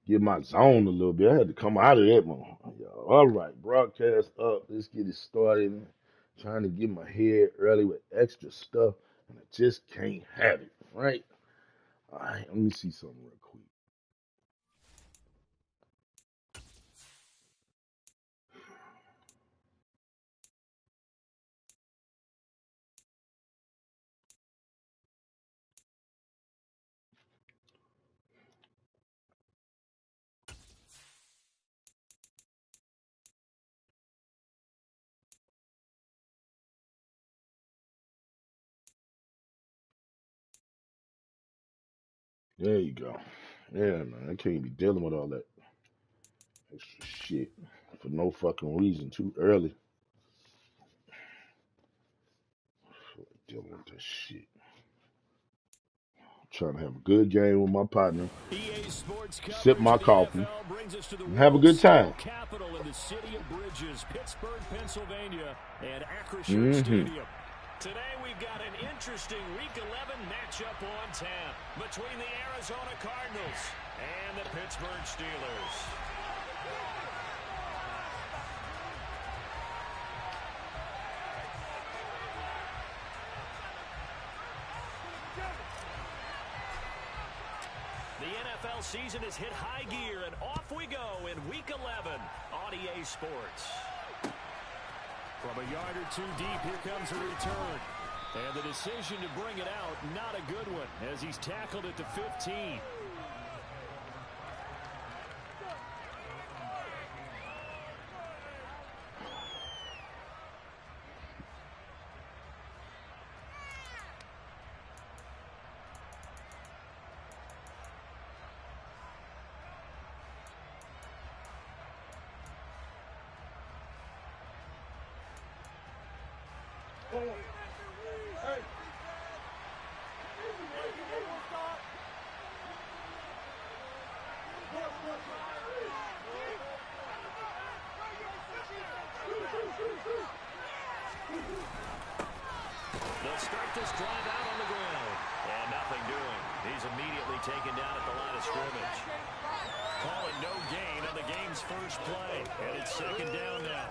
get my zone a little bit. I had to come out of that one. All right, broadcast up. Let's get it started. Trying to get my head early with extra stuff, and I just can't have it. Right? All right, let me see something real quick. There you go. Yeah, man, I can't be dealing with all that extra shit for no fucking reason. Too early. Dealing with that shit. Trying to have a good game with my partner, EA Sports sip coverage my of the coffee, NFL brings us to the and have a world's good time. steel capital in the city of Bridges, Pittsburgh, Pennsylvania, and Acrisure Mm-hmm. Stadium. Today we've got an interesting Week 11 matchup on tap between the Arizona Cardinals and the Pittsburgh Steelers. The NFL season has hit high gear, and off we go in Week 11 on EA Sports. From a yard or two deep, here comes a return. And the decision to bring it out, not a good one, as he's tackled at the 15. They'll start this drive out on the ground. And nothing doing. He's immediately taken down at the line of scrimmage. Calling no gain on the game's first play. And it's second down now.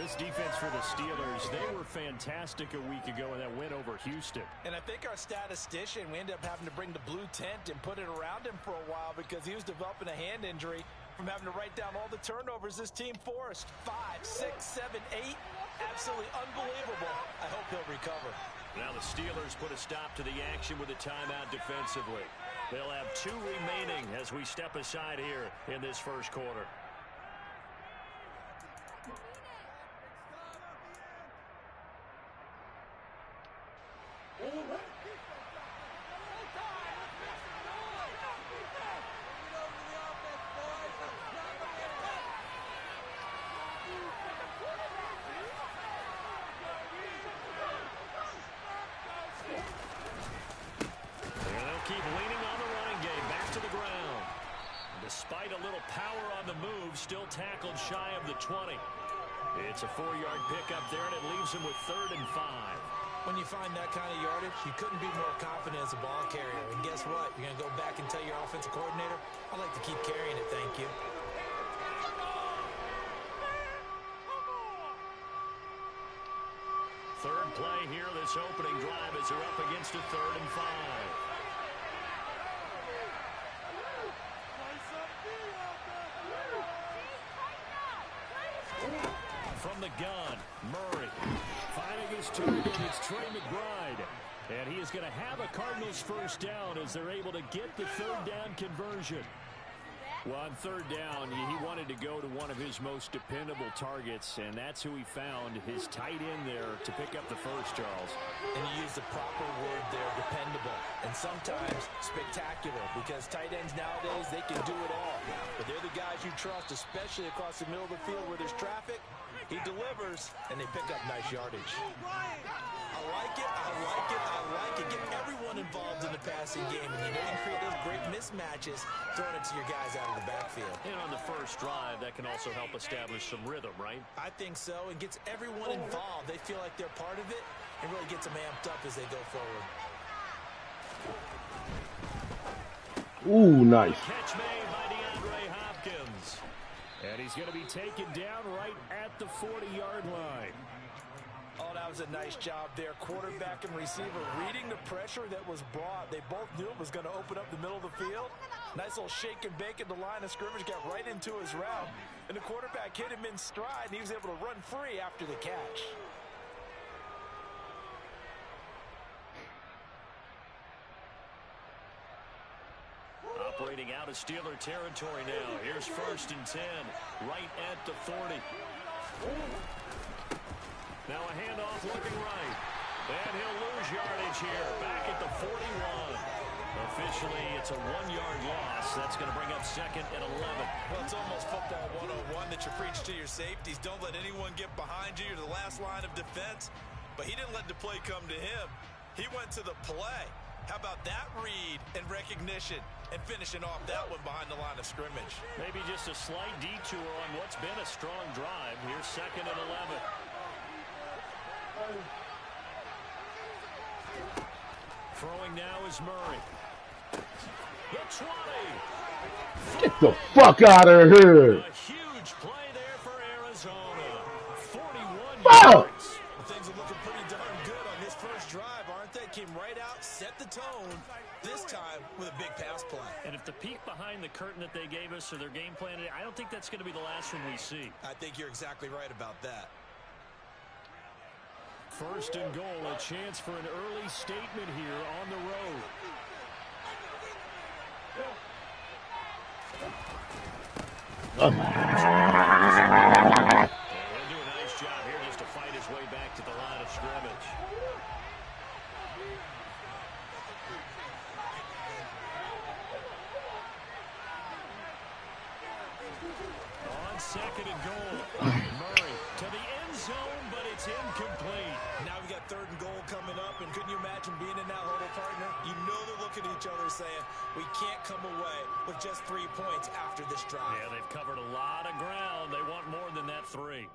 This defense for the Steelers, they were fantastic a week ago in that win over Houston. And I think our statistician, we ended up having to bring the blue tent and put it around him for a while because he was developing a hand injury from having to write down all the turnovers this team forced. 5, 6, 7, 8. Absolutely unbelievable. I hope he'll recover. Now the Steelers put a stop to the action with a timeout defensively. They'll have 2 remaining as we step aside here in this first quarter. Keep leaning on the running game. Back to the ground. Despite a little power on the move, still tackled shy of the 20. It's a 4-yard pickup there, and it leaves him with 3rd and 5. When you find that kind of yardage, you couldn't be more confident as a ball carrier. And guess what? You're going to go back and tell your offensive coordinator, I'd like to keep carrying it, thank you. Third play here, this opening drive as they're up against a 3rd and 5. From the gun, Murray finding his target. It's Trey McBride. And he is going to have a Cardinals first down as they're able to get the 3rd down conversion. Well, on 3rd down, he wanted to go to one of his most dependable targets, and that's who he found, his tight end there, to pick up the first, Charles. And you use the proper word there, dependable, and sometimes spectacular, because tight ends nowadays, they can do it all. But they're the guys you trust, especially across the middle of the field where there's traffic. He delivers, and they pick up nice yardage. I like it, I like it, I like it. Get everyone involved in the passing game, and you know you can create those great mismatches throwing it to your guys out of the backfield. And on the first drive, that can also help establish some rhythm, right? I think so. It gets everyone involved. They feel like they're part of it, and really gets them amped up as they go forward. Ooh, nice. Catch made by And he's going to be taken down right at the 40-yard line. Oh, that was a nice job there. Quarterback and receiver reading the pressure that was brought. They both knew it was going to open up the middle of the field. Nice little shake and bake at the line of scrimmage. Got right into his route. And the quarterback hit him in stride, and he was able to run free after the catch. Operating out of Steeler territory now. Here's 1st and 10, right at the 40. Now a handoff looking right. And he'll lose yardage here. Back at the 41. Officially, it's a 1-yard loss. That's going to bring up 2nd and 11. Well, it's almost football 101 that you preach to your safeties. Don't let anyone get behind you. You're the last line of defense. But he didn't let the play come to him. He went to the play. How about that read and recognition and finishing off that one behind the line of scrimmage? Maybe just a slight detour on what's been a strong drive. Here's 2nd and 11. Throwing now is Murray. The 20. Get the fuck out of here. A huge play there for Arizona. 41 Fuck. yards. Well, things are looking pretty darn good on this first drive, aren't they? Came right out, set the tone, this time with a big pass play. And if the peek behind the curtain that they gave us or their game plan, I don't think that's going to be the last one we see. I think you're exactly right about that. 1st and goal, a chance for an early statement here on the road. And he'll do a nice job here just to fight his way back to the line of scrimmage. On 2nd and goal, Murray to the end zone, but it's incomplete. Now we've got 3rd and goal coming up, and couldn't you imagine being in that huddle, partner? You know they're looking at each other saying, we can't come away with just 3 points after this drive. Yeah, they've covered a lot of ground. They want more than that 3.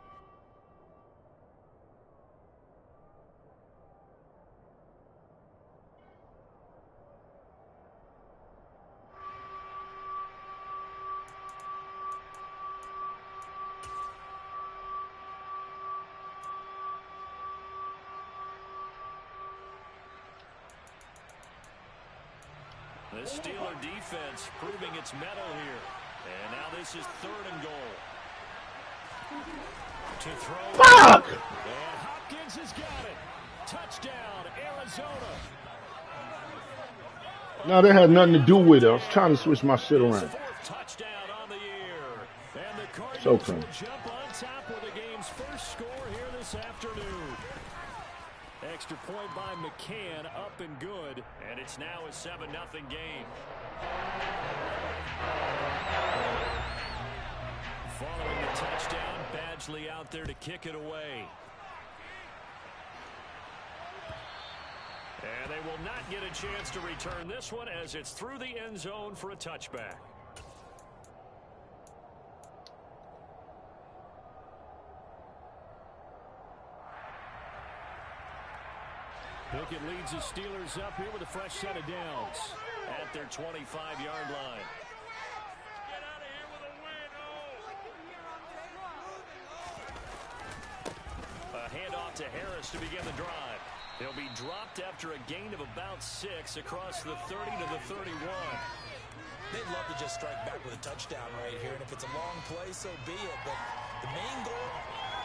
The Steeler defense proving its mettle here. And now this is 3rd and goal. To throw. Fuck! And Hopkins has got it. Touchdown, Arizona. No, that had nothing to do with it. I was trying to switch my shit around. 4th touchdown on the year. And the Cardinals So will clean. jump on top with the game's first score here this afternoon. Extra point by McCann, up and good, and it's now a 7-0 game. Following the touchdown, Badgley out there to kick it away. And they will not get a chance to return this one as it's through the end zone for a touchback. Pickett leads the Steelers up here with a fresh set of downs at their 25-yard line. Get out of here with a win, A handoff to Harris to begin the drive. He'll be dropped after a gain of about 6 across the 30 to the 31. They'd love to just strike back with a touchdown right here, and if it's a long play, so be it. But the main goal,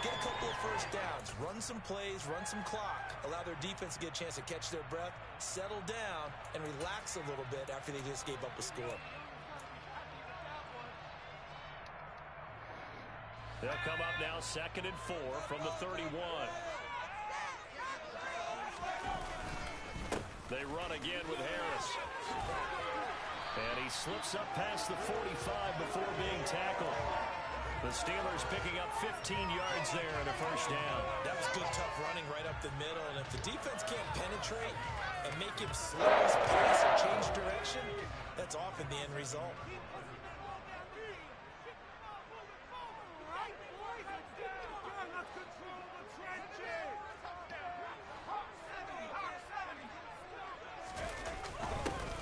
get a couple of first downs, run some plays, run some clock, allow their defense to get a chance to catch their breath, settle down, and relax a little bit after they just gave up a score. They'll come up now 2nd and 4 from the 31. They run again with Harris. And he slips up past the 45 before being tackled. The Steelers picking up 15 yards there and a first down. That was good, tough running right up the middle. And if the defense can't penetrate and make him slow his pace or change direction, that's often the end result.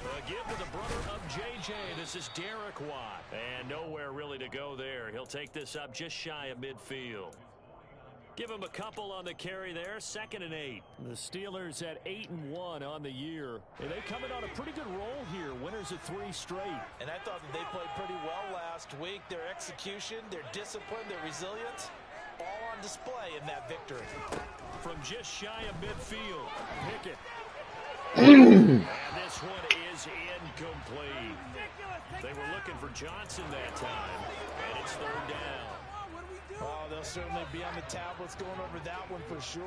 A give to the brother of JJ, this is Derek Watt. And nowhere really to go there. He'll take this up just shy of midfield. Give him a couple on the carry there, 2nd and 8. The Steelers at 8-1 on the year. And they come in on a pretty good roll here, winners of 3 straight. And I thought that they played pretty well last week. Their execution, their discipline, their resilience, all on display in that victory. From just shy of midfield, Pickett. And this one is incomplete. They were looking for Johnson that time, and it's 3rd down. Oh, they'll certainly be on the tablets going over that one for sure.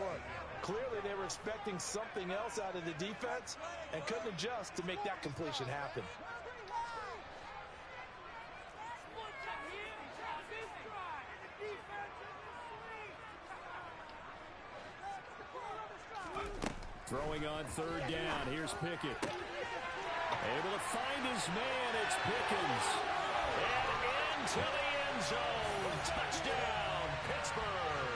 Clearly, they were expecting something else out of the defense and couldn't adjust to make that completion happen. Throwing on 3rd down. Here's Pickett. Able to find his man. It's Pickens. And into the end zone. Touchdown, Pittsburgh.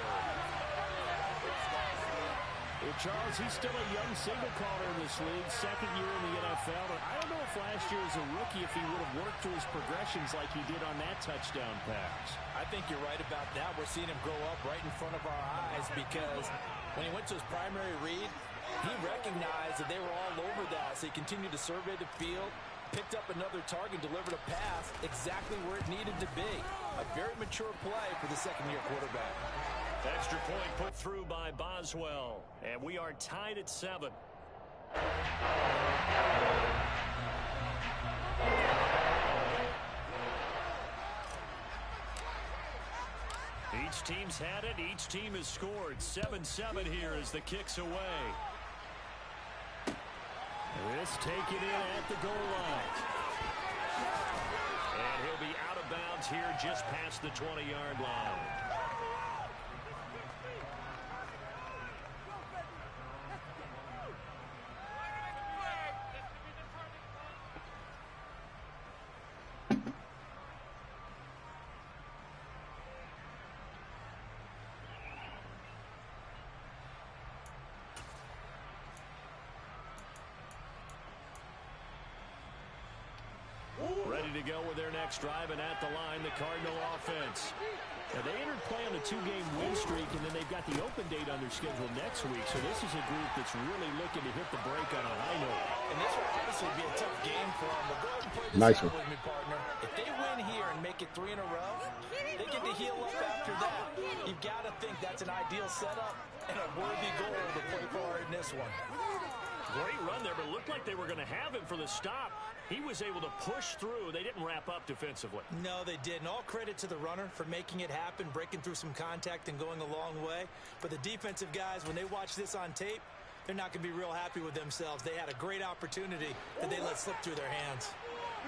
Well, Charles, he's still a young single caller in this league. 2nd year in the NFL. But I don't know if last year as a rookie, if he would have worked through his progressions like he did on that touchdown pass. I think you're right about that. We're seeing him grow up right in front of our eyes because when he went to his primary read, he recognized that they were all over that, so he continued to survey the field, picked up another target, delivered a pass exactly where it needed to be. A very mature play for the 2nd-year quarterback. Extra point put through by Boswell, and we are tied at 7. Each team's had it. Each team has scored. 7-7 here as the kick's away. This taken in at the goal line. And he'll be out of bounds here just past the 20-yard line. Ready to go with their next drive, and at the line, the Cardinal offense. Now, they entered play on a 2-game win streak, and then they've got the open date on their schedule next week. So this is a group that's really looking to hit the break on a high note. And this will obviously be a tough game for them. But go ahead and play this Nice out one. with me, partner. If they win here and make it 3 in a row, they get to heal up after that. You've got to think that's an ideal setup and a worthy goal to play for in this one. Great run there, but it looked like they were going to have him for the stop. He was able to push through. They didn't wrap up defensively. No, they didn't. All credit to the runner for making it happen, breaking through some contact and going a long way. But the defensive guys, when they watch this on tape, they're not going to be real happy with themselves. They had a great opportunity that they let slip through their hands.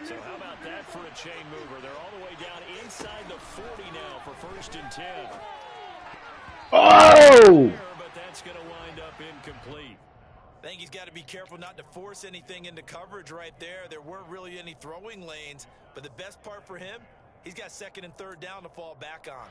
So how about that for a chain mover? They're all the way down inside the 40 now for 1st and 10. Oh! But that's going to wind up incomplete. I think he's got to be careful not to force anything into coverage right there. There weren't really any throwing lanes, but the best part for him, he's got 2nd and 3rd down to fall back on.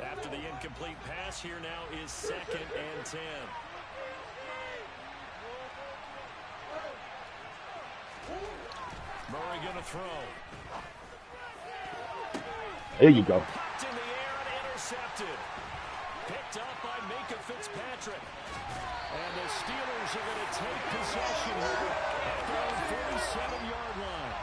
After the incomplete pass, here now is 2nd and 10. Murray going to throw. There you go. Popped in the air and intercepted. Picked up by Minka Fitzpatrick. And the Steelers are going to take possession here at their own 47-yard line.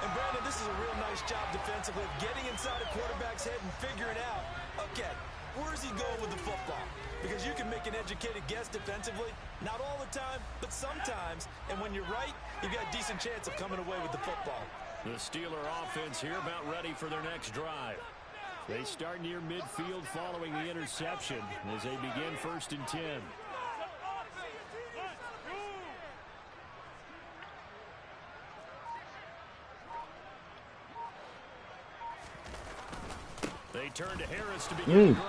And Brandon, this is a real nice job defensively, getting inside a quarterback's head and figuring out, okay, where's he going with the football? Because you can make an educated guess defensively, not all the time, but sometimes. And when you're right, you've got a decent chance of coming away with the football. The Steeler offense here about ready for their next drive. They start near midfield following the interception as they begin 1st and 10. They turn to Harris to begin the drive.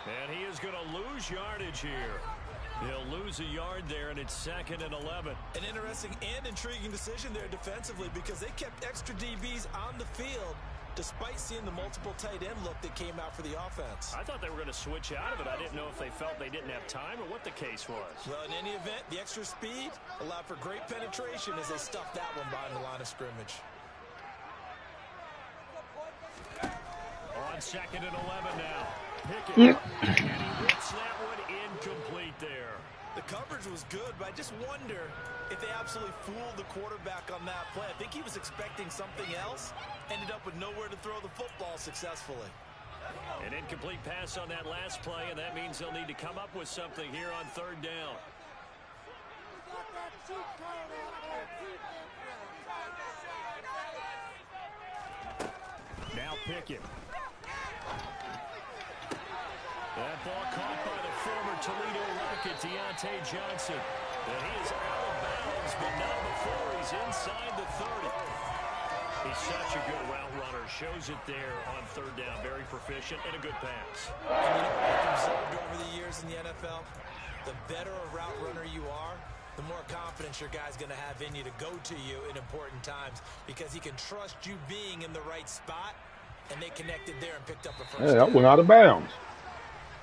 And he is going to lose yardage here. He'll lose a yard there, and it's 2nd and 11. An interesting and intriguing decision there defensively because they kept extra DBs on the field despite seeing the multiple tight end look that came out for the offense. I thought they were going to switch out of it. I didn't know if they felt they didn't have time or what the case was. Well, in any event, the extra speed allowed for great penetration as they stuffed that one behind the line of scrimmage. On 2nd and 11 now. Pickett. And he whips that one incomplete there. The coverage was good, but I just wonder if they absolutely fooled the quarterback on that play. I think he was expecting something else. Ended up with nowhere to throw the football successfully. An incomplete pass on that last play, and that means they'll need to come up with something here on 3rd down. Now Pickett. That ball caught by the former Toledo Rocket, Deontay Johnson. And he is out of bounds, but not before he's inside the 30. He's such a good route runner. Shows it there on 3rd down. Very proficient and a good pass. And you know what I've observed over the years in the NFL? The better a route runner you are, the more confidence your guy's going to have in you to go to you in important times because he can trust you being in the right spot, and they connected there and picked up a first down. Hey, that went out of bounds.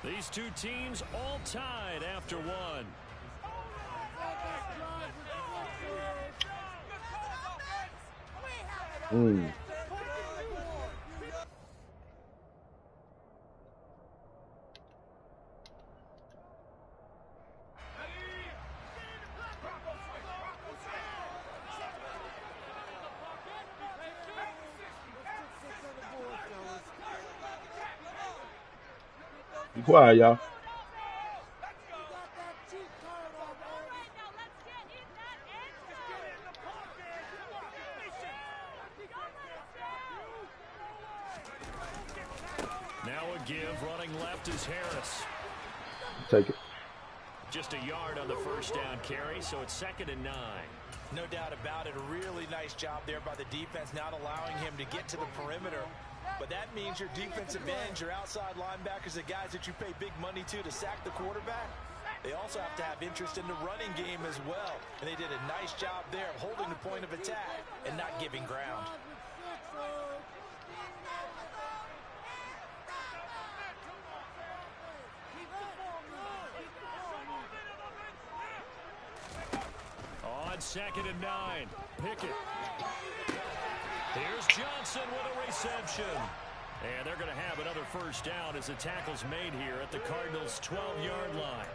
These two teams all tied after one. Be quiet, y'all. Now a give, running left is Harris. Take it. Just a yard on the first down carry, so it's 2nd and 9. No doubt about it. A really nice job there by the defense, not allowing him to get to the perimeter. But that means your defensive ends, your outside linebackers, the guys that you pay big money to sack the quarterback, they also have to have interest in the running game as well. And they did a nice job there of holding the point of attack and not giving ground. On 2nd and 9, Pickett. Here's Johnson with a reception. And they're going to have another first down as the tackle's made here at the Cardinals' 12-yard line.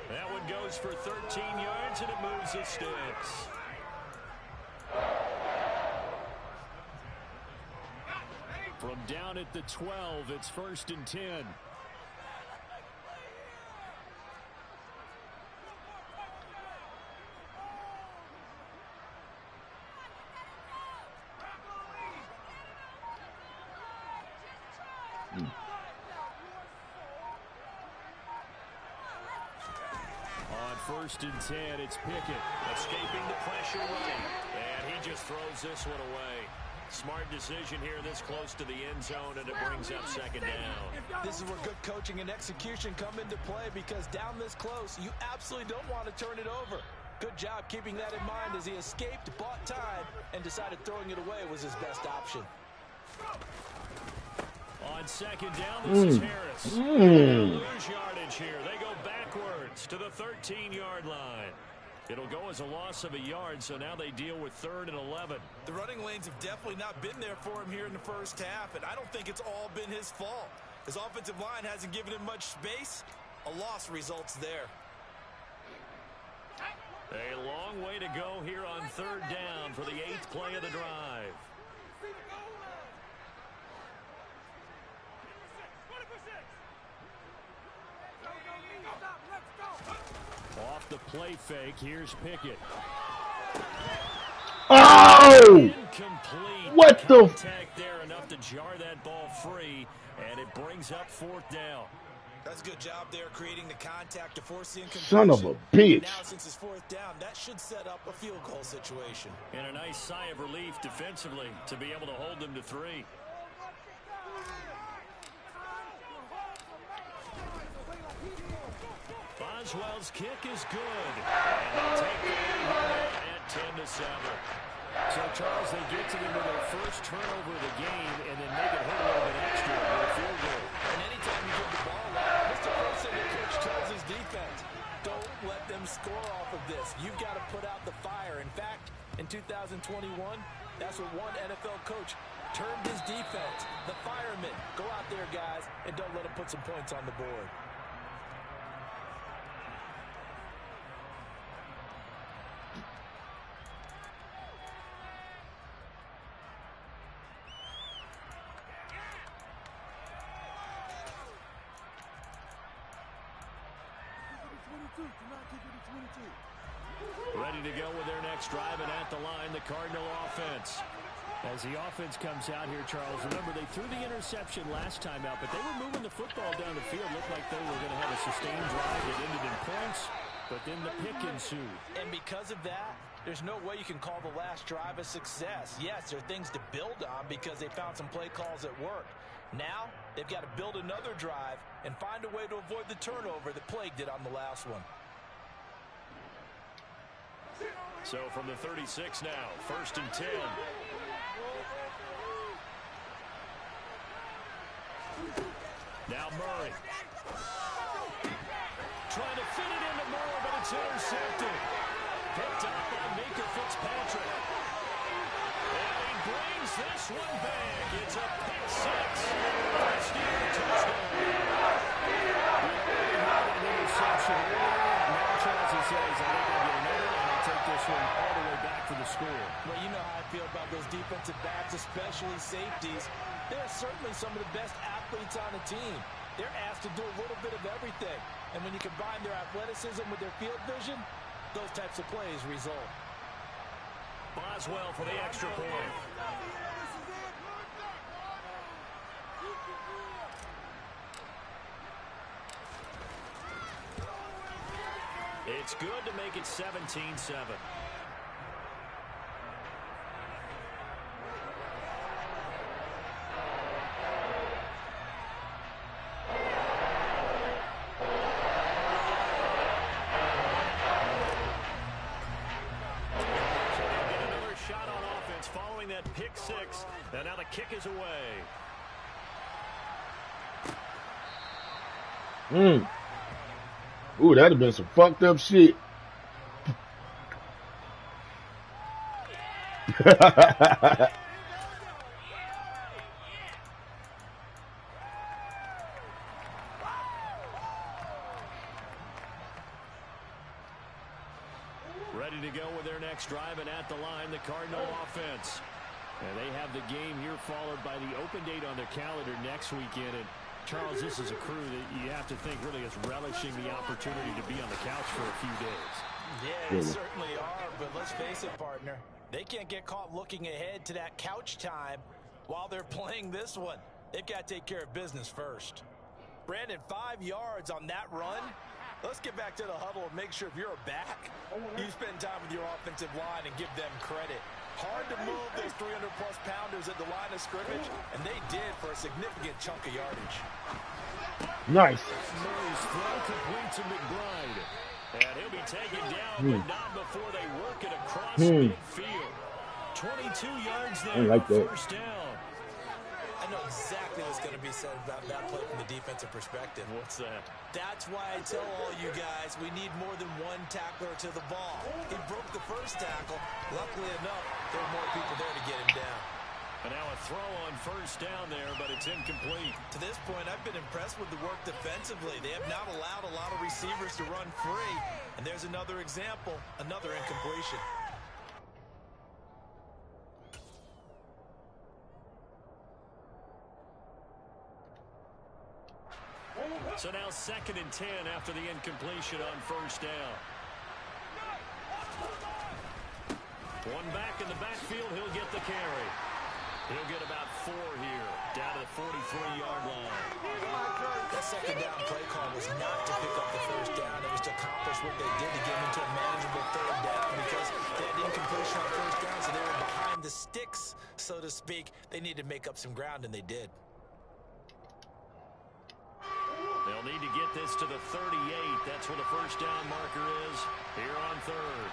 That one goes for 13 yards, and it moves the sticks. From down at the 12, it's 1st and 10. On 1st and 10, it's Pickett escaping the pressure running. And he just throws this one away. Smart decision here this close to the end zone, and it brings up 2nd down. This is where good coaching and execution come into play because down this close, you absolutely don't want to turn it over. Good job keeping that in mind as he escaped, bought time, and decided throwing it away was his best option. On 2nd down, this is Harris. They'll lose yardage here. They go backwards to the 13-yard line. It'll go as a loss of a yard, so now they deal with 3rd and 11. The running lanes have definitely not been there for him here in the first half, and I don't think it's all been his fault. His offensive line hasn't given him much space. A loss results there. A long way to go here on 3rd down for the 8th play of the drive. Off the play fake, here's Pickett. Oh! Incomplete. What the? Contact there enough to jar that ball free, and it brings up 4th down. That's a good job there creating the contact to force the incompletion. Son of a bitch. Now since it's 4th down, that should set up a field goal situation. And a nice sigh of relief defensively to be able to hold them to 3. Boswell's kick is good. And they'll take the lead at 10-7. So, Charles, they get to them with their first turnover of the game and then make it hurt a little bit extra with a field goal. And anytime you give the ball up, Mr. First thing the coach tells his defense, don't let them score off of this. You've got to put out the fire. In fact, in 2021, that's what one NFL coach termed his defense, the firemen. Go out there, guys, and don't let them put some points on the board. Ready to go with their next drive, and at the line, the Cardinal offense. As the offense comes out here, Charles, remember they threw the interception last time out, but they were moving the football down the field. Looked like they were going to have a sustained drive that ended in points, but then the pick ensued. And because of that, there's no way you can call the last drive a success. Yes, there are things to build on because they found some play calls that work. Now, they've got to build another drive and find a way to avoid the turnover that plagued it on the last one. So from the 36 now, 1st and 10. Now Murray. Trying to fit it into Moore, but it's intercepted. Picked up by Minka Fitzpatrick. And he brings this one back. It's a pick six. Touchdown. We had an interception earlier. Now Charles says, I think I'll get another, and I'll take this one all the way back for the score. Well, you know how I feel about those defensive backs, especially safeties. They're certainly some of the best athletes on the team. They're asked to do a little bit of everything. And when you combine their athleticism with their field vision, those types of plays result. Boswell for the extra point. It's good to make it 17-7. Pick six, and now the kick is away. Ooh, that'd have been some fucked up shit. Ready to go with their next drive, and at the line, the Cardinal offense. And they have the game here followed by the open date on their calendar next weekend. And Charles, this is a crew that you have to think really is relishing the opportunity to be on the couch for a few days. Yeah, they certainly are, but let's face it, partner. They can't get caught looking ahead to that couch time while they're playing this one. They've got to take care of business first. Brandon, 5 yards on that run. Let's get back to the huddle and make sure if you're a back, you spend time with your offensive line and give them credit. Hard to move those 300-plus pounders at the line of scrimmage, and they did for a significant chunk of yardage. Nice. Murray's throw complete to McBride. And he'll be taken down, but not before they work it across midfield. 22 yards there, like that. First down. I know exactly what's going to be said about that play from the defensive perspective. What's that? That's why I tell all you guys we need more than one tackler to the ball. He broke the first tackle. Luckily enough, there were more people there to get him down. And now a throw on first down there, but it's incomplete. To this point, I've been impressed with the work defensively. They have not allowed a lot of receivers to run free. And there's another example, another incompletion. So now 2nd and 10 after the incompletion on first down. One back in the backfield, he'll get the carry. He'll get about 4 here, down to the 43-yard line. That second down play call was not to pick up the first down. It was to accomplish what they did to get into a manageable third down because they had incompletion on first down, so they were behind the sticks, so to speak. They needed to make up some ground, and they did. They'll need to get this to the 38. That's where the first down marker is here on 3rd.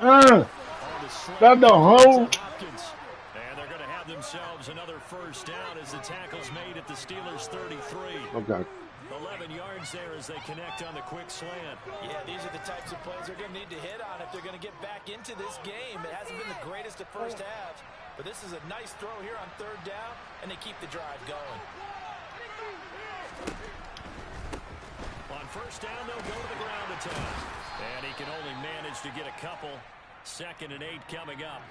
That's the whole. And they're going to have themselves another first down as the tackle's made at the Steelers' 33. Okay. 11 yards there as they connect on the quick slant. Yeah, these are the types of plays they're going to need to hit on if they're going to get back into this game. It hasn't been the greatest of first halves, but this is a nice throw here on third down, and they keep the drive going. On first down, they'll go to the ground attack. And he can only manage to get a couple. 2nd and 8 coming up.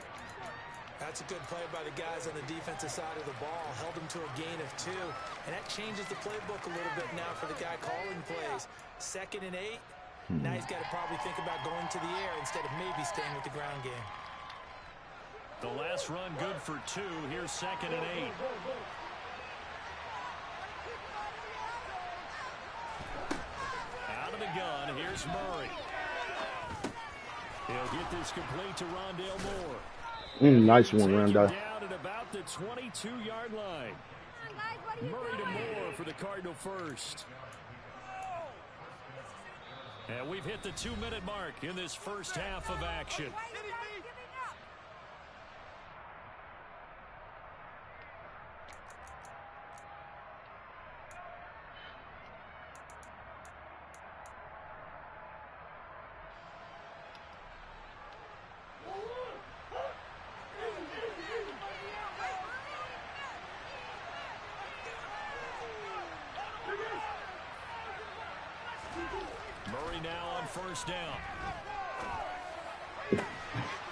That's a good play by the guys on the defensive side of the ball. Held them to a gain of 2. And that changes the playbook a little bit now for the guy calling plays. 2nd and 8. Now he's got to probably think about going to the air instead of maybe staying with the ground game. The last run good for 2. Here's 2nd and 8. Out of the gun, here's Murray. He'll get this complete to Rondale Moore. Nice one, Rondale. Down at about the 22-yard line. Murray to Moore for the Cardinal first. And we've hit the 2-minute mark in this first half of action. Murray now on first down.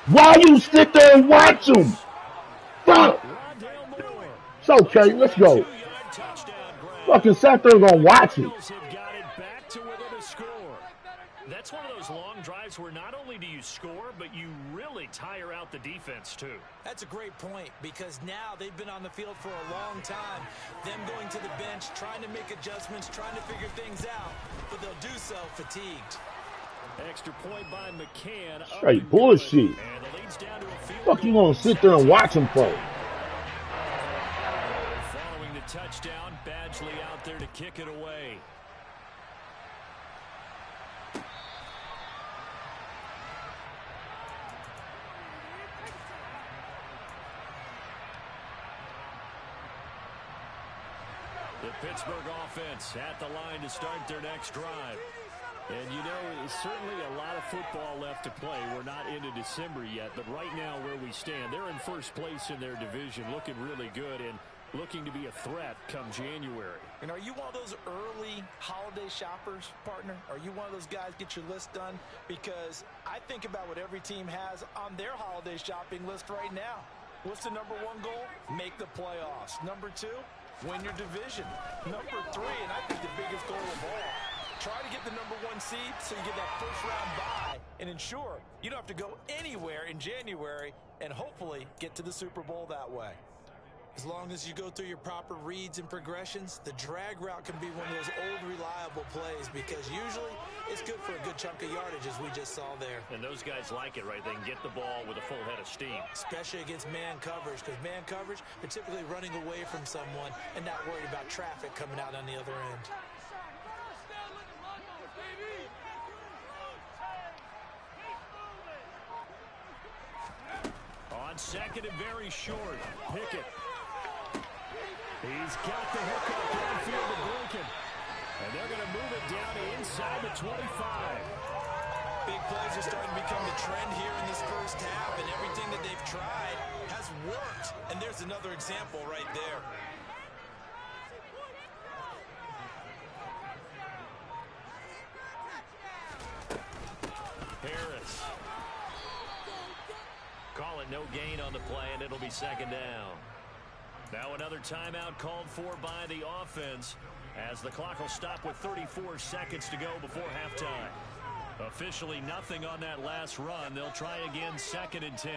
Why you sit there and watch him? Fuck. It's okay. Let's go. Fucking sat there and gonna watch it. That's one of those long drives where not only do you score, but you really tire out the defense too. That's a great point because now they've been on the field for a long time. Them going to the bench, trying to make adjustments, trying to figure things out, but they'll do so fatigued. Extra point by McCann. Straight bullshit. Fuck you gonna sit there and watch him play? Following the touchdown, Badgley out there to kick it away. The Pittsburgh offense at the line to start their next drive. And, you know, it's certainly a lot of football left to play. We're not into December yet, but right now where we stand, they're in first place in their division, looking really good and looking to be a threat come January. And are you one of those early holiday shoppers, partner? Are you one of those guys get your list done? Because I think about what every team has on their holiday shopping list right now. What's the number one goal? Make the playoffs. Number 2, win your division. Number 3, and I think the biggest goal of all, try to get the number 1 seed so you get that first-round bye and ensure you don't have to go anywhere in January and hopefully get to the Super Bowl that way. As long as you go through your proper reads and progressions, the drag route can be one of those old reliable plays because usually it's good for a good chunk of yardage as we just saw there. And those guys like it, right? They can get the ball with a full head of steam. Especially against man coverage because man coverage, they're typically running away from someone and not worried about traffic coming out on the other end. On second and very short, Pickett. He's got the hook up downfield to Blinken. And they're going to move it down to inside the 25. Big plays are starting to become the trend here in this first half, and everything that they've tried has worked. And there's another example right there. Harris. Call it no gain on the play, and it'll be second down. Now another timeout called for by the offense as the clock will stop with 34 seconds to go before halftime. Officially nothing on that last run. They'll try again 2nd and 10.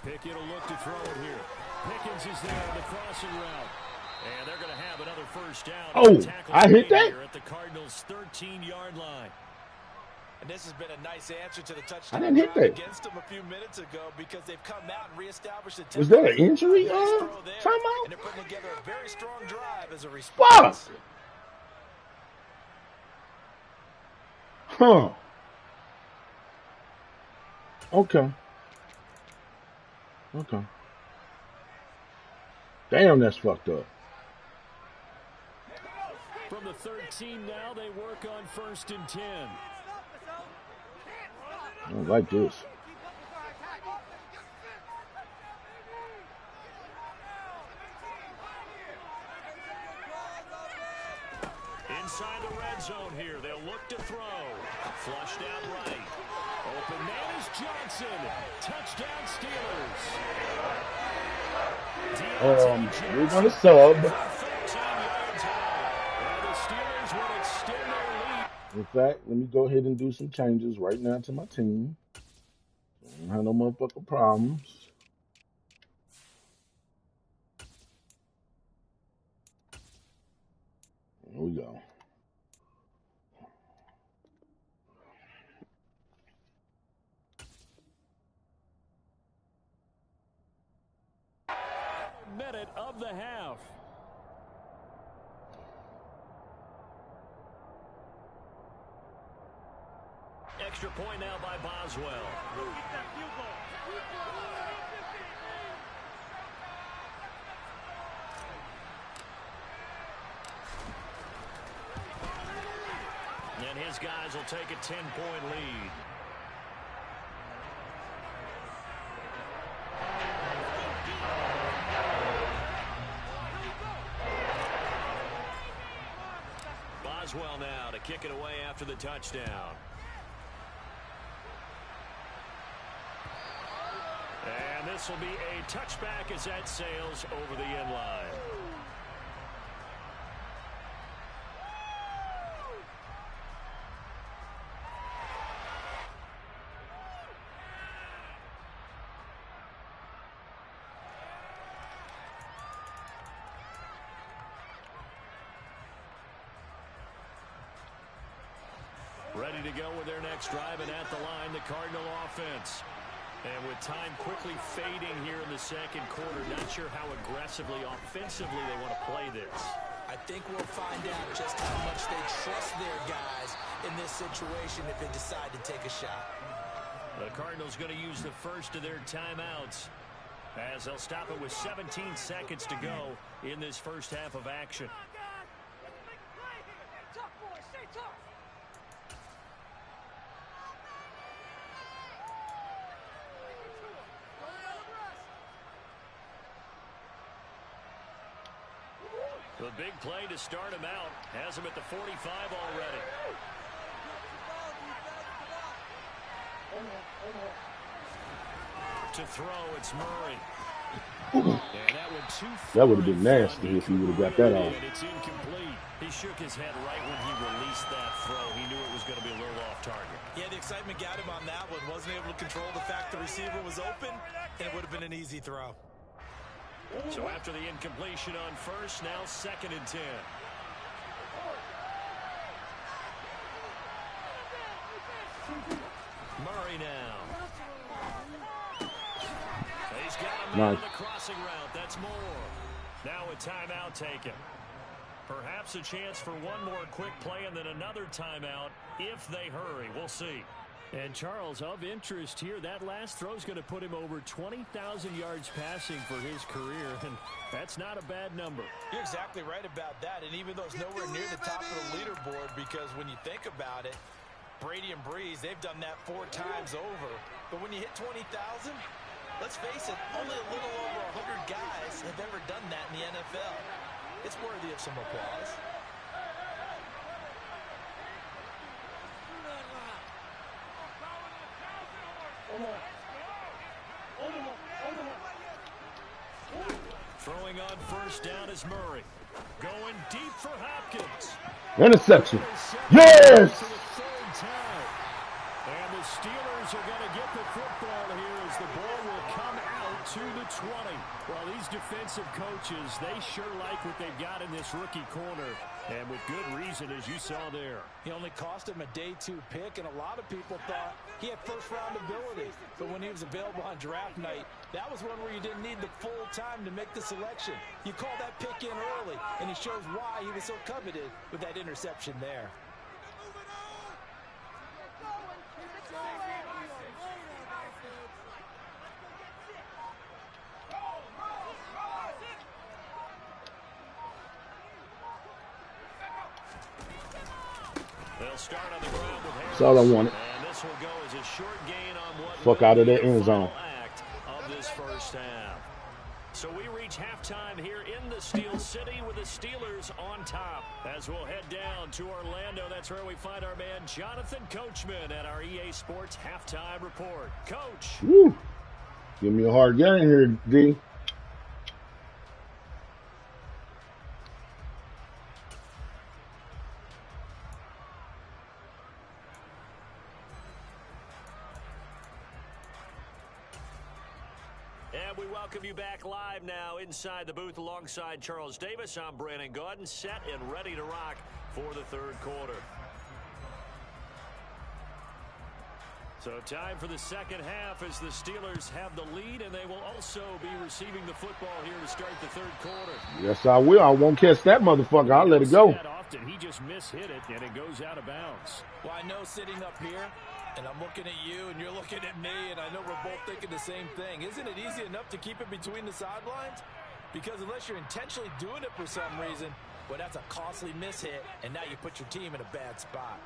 Pickett will look to throw it here. Pickens is there on the crossing route. And they're going to have another first down. Oh, I hit that? At the Cardinals' 13-yard line. And this has been a nice answer to the I touchdown didn't hit drive that. against them a few minutes ago because they've come out and reestablished the tempo. Was that an injury? A nice throw there, Timeout? and they're putting together a very strong drive as a Fuck! response. Huh. Okay. Okay. Damn, that's fucked up. From the 13 now, they work on 1st and 10. I don't like this. Inside the red zone here, they'll look to throw. Flushed out right. Open man is Johnson. Touchdown Steelers. We're gonna sub. 13 yards high. And the Steelers will extend their lead. In fact, let me go ahead and do some changes right now to my team. I don't have no motherfucking problems. Here we go. Minute of the half. Extra point now by Boswell. And his guys will take a 10-point lead. Boswell now to kick it away after the touchdown. And this will be a touchback as that sails over the end line. Ready to go with their next drive, and at the line, the Cardinal offense. And with time quickly fading here in the second quarter, not sure how aggressively, offensively they want to play this. I think we'll find out just how much they trust their guys in this situation if they decide to take a shot. The Cardinals going to use the first of their timeouts as they'll stop it with 17 seconds to go in this first half of action. The big play to start him out has him at the 45 already. To throw, it's Murray. That would have been nasty if he would have got that off. It's incomplete. He shook his head right when he released that throw. He knew it was going to be a little off target. Yeah, the excitement got him on that one. Wasn't able to control the fact the receiver was open, and it would have been an easy throw. So after the incompletion on first, now 2nd and 10. Murray now. He's got him on the crossing route. That's more. Now a timeout taken. Perhaps a chance for one more quick play and then another timeout if they hurry. We'll see. And Charles, of interest here, that last throw is going to put him over 20,000 yards passing for his career, and that's not a bad number. You're exactly right about that, and even though it's nowhere near the top of the leaderboard, because when you think about it, Brady and Breeze, they've done that 4 times over. But when you hit 20,000, let's face it, only a little over 100 guys have ever done that in the NFL. It's worthy of some applause. Throwing on first down is Murray. Going deep for Hopkins. Interception. Yes! And the Steelers are going to get the football here as the ball will come out to the 20. Well, these defensive coaches, they sure like what they've got in this rookie corner. And with good reason, as you saw there. He only cost him a day 2 pick, and a lot of people thought he had first-round ability. But when he was available on draft night, that was one where you didn't need the full time to make the selection. You call that pick in early, and he shows why he was so coveted with that interception there. They'll start on the ground with Harris. That's all I wanted. And this will go as a short gain on what Fuck out of that end zone. act of this first half. So we reach halftime here in the Steel City with the Steelers on top. As we'll head down to Orlando, that's where we find our man Jonathan Coachman at our EA Sports Halftime Report. Coach. Woo. Give me a hard game here, D. And we welcome you back live now inside the booth alongside Charles Davis. I'm Brandon Gaudin, set and ready to rock for the third quarter. So time for the second half as the Steelers have the lead, and they will also be receiving the football here to start the third quarter. Yes, I will. I won't catch that motherfucker. I'll let it go. That often. He just mishit it, and it goes out of bounds. Well, I know sitting up here, and I'm looking at you, and you're looking at me, and I know we're both thinking the same thing. Isn't it easy enough to keep it between the sidelines? Because unless you're intentionally doing it for some reason, well, that's a costly mishit, and now you put your team in a bad spot.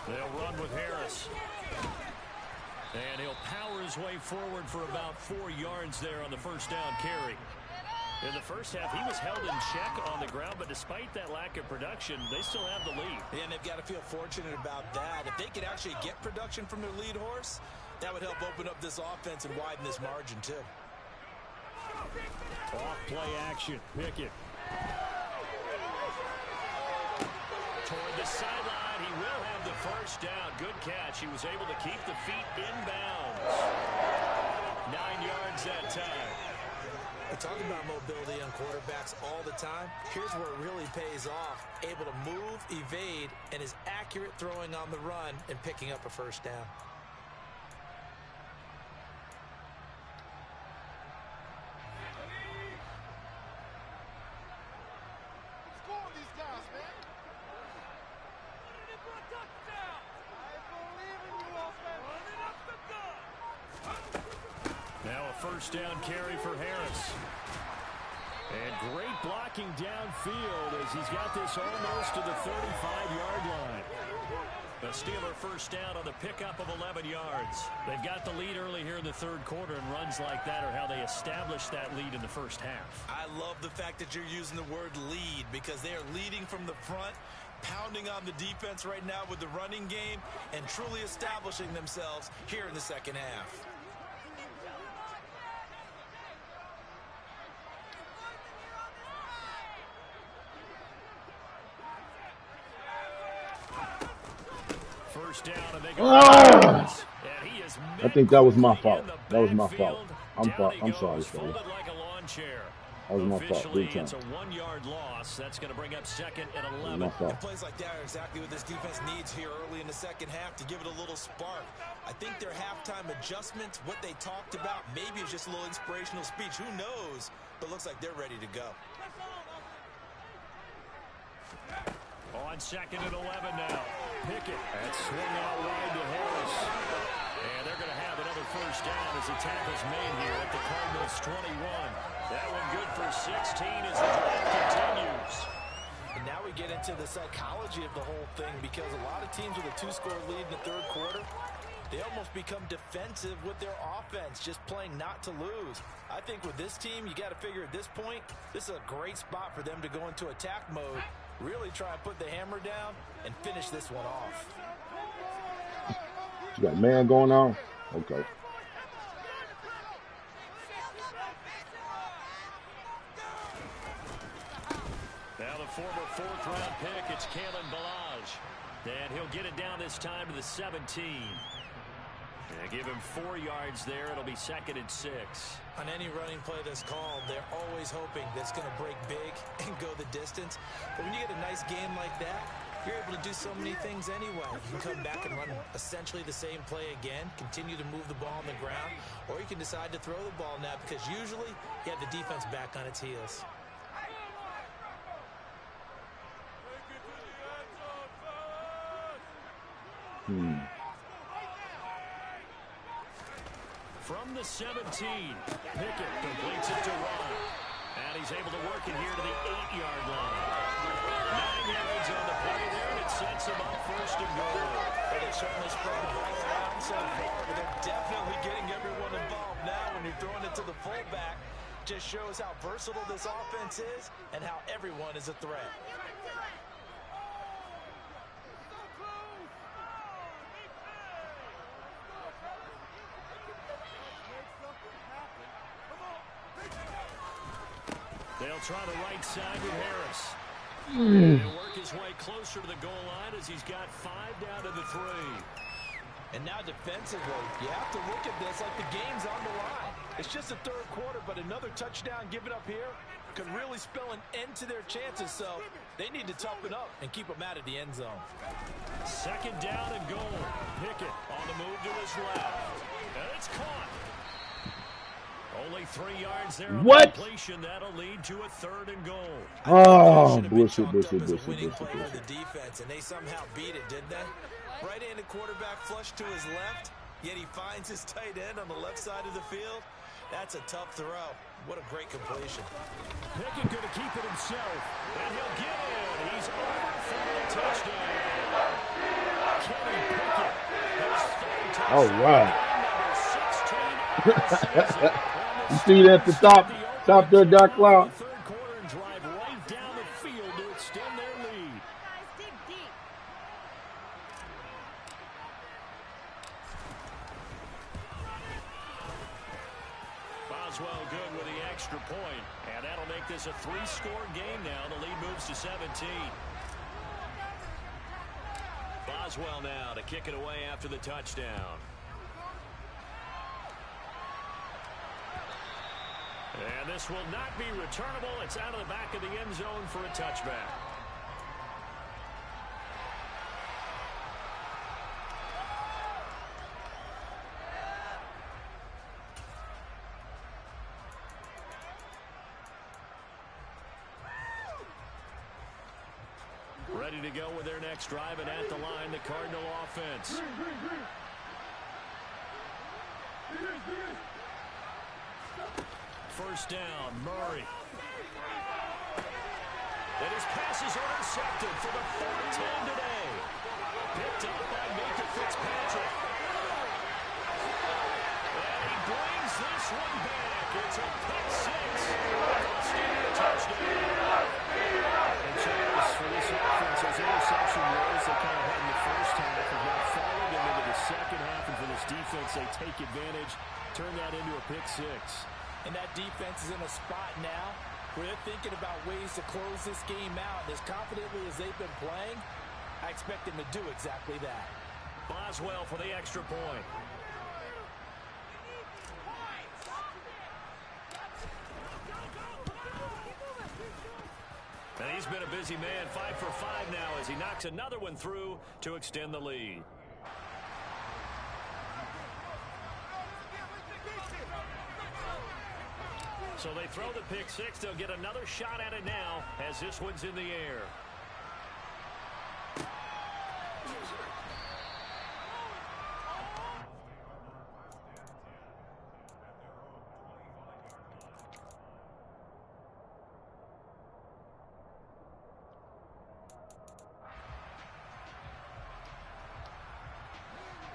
They'll run with Harris. And he'll power his way forward for about 4 yards there on the first down carry. In the first half, he was held in check on the ground, but despite that lack of production, they still have the lead. And they've got to feel fortunate about that. If they could actually get production from their lead horse, that would help open up this offense and widen this margin, too. Off play action. Pickett. Toward the sideline, he will have the first down. Good catch. He was able to keep the feet inbounds. 9 yards that time. We talk about mobility on quarterbacks all the time. Here's where it really pays off. Able to move, evade, and is accurate throwing on the run and picking up a first down. First down carry for Harris. And great blocking downfield as he's got this almost to the 35-yard line. The Steeler first down on the pickup of 11 yards. They've got the lead early here in the third quarter, and runs like that are how they establish that lead in the first half. I love the fact that you're using the word lead because they are leading from the front, pounding on the defense right now with the running game, and truly establishing themselves here in the second half. First down, and they go. And he is I think that was my fault. That was my fault. I'm sorry, fellas. Like a lawn chair. That was my fault. Officially, it's a 1-yard loss. That's going to bring up second and 11. And plays like that are exactly what this defense needs here early in the second half to give it a little spark. I think their halftime adjustments, what they talked about, maybe it's just a little inspirational speech. Who knows? But looks like they're ready to go. On second and 11 now. Pickett. That swung out wide to Harris. And they're going to have another first down as the tackle's made here at the Cardinals 21. That one good for 16 as the drive continues. And now we get into the psychology of the whole thing because a lot of teams with a 2-score lead in the third quarter, they almost become defensive with their offense, just playing not to lose. I think with this team, you got to figure at this point, this is a great spot for them to go into attack mode Really try and put the hammer down and finish this one off. You got a man going on? Okay. Now the former fourth-round pick, it's Kalen Balaj. And he'll get it down this time to the 17. And give him 4 yards there. It'll be 2nd and 6. On any running play that's called, they're always hoping that's going to break big and go the distance. But when you get a nice game like that, you're able to do so many things anyway. You can come back and run essentially the same play again, continue to move the ball on the ground, or you can decide to throw the ball now because usually you have the defense back on its heels. From the 17, Pickett completes it to Ron. And he's able to work it here to the 8-yard line. 9 yards on the play there, and it sets him up 1st and goal. Well, they certainly spread the ball around so far, but they're definitely getting everyone involved now when you're throwing it to the fullback. Just shows how versatile this offense is and how everyone is a threat. They'll try the right side with Harris. He'll work his way closer to the goal line as he's got 5 down to the 3. And now defensively, you have to look at this like the game's on the line. It's just the 3rd quarter, but another touchdown given up here could really spell an end to their chances, so they need to toughen up and keep them out of the end zone. 2nd down and goal. Pickett on the move to his left. And it's caught. Only 3 yards there on What? completion. That'll lead to a 3rd and goal. Oh, bullshit. The defense, and they somehow beat it, didn't they? Right-handed quarterback flush to his left, yet he finds his tight end on the left side of the field. That's a tough throw. What a great completion. Pickett going to keep it himself, and he'll get in. He's over for the touchdown. Kenny Pickett, his 3rd touchdown. All right. Number 16 You see that at the top there, Doc Cloud? 3rd quarter and drive right down the field to extend their lead. Boswell good with the extra point, and that'll make this a 3-score game now. The lead moves to 17. Boswell now to kick it away after the touchdown. And this will not be returnable. It's out of the back of the end zone for a touchback. Ready to go with their next drive, and at the line, the Cardinal offense. First down, Murray. And his pass is intercepted for the 4th time today. Picked up by Micah Fitzpatrick. And he brings this one back. It's a pick 6. Touchdown. And Charles, for this offense, those interception roles they kind of had in the first half have now followed them into the second half. And for this defense, they take advantage, turn that into a pick 6. And that defense is in a spot now where they're thinking about ways to close this game out. And as confidently as they've been playing, I expect them to do exactly that. Boswell for the extra point. And he's been a busy man, 5 for 5 now as he knocks another one through to extend the lead. So they throw the pick 6. They'll get another shot at it now as this one's in the air.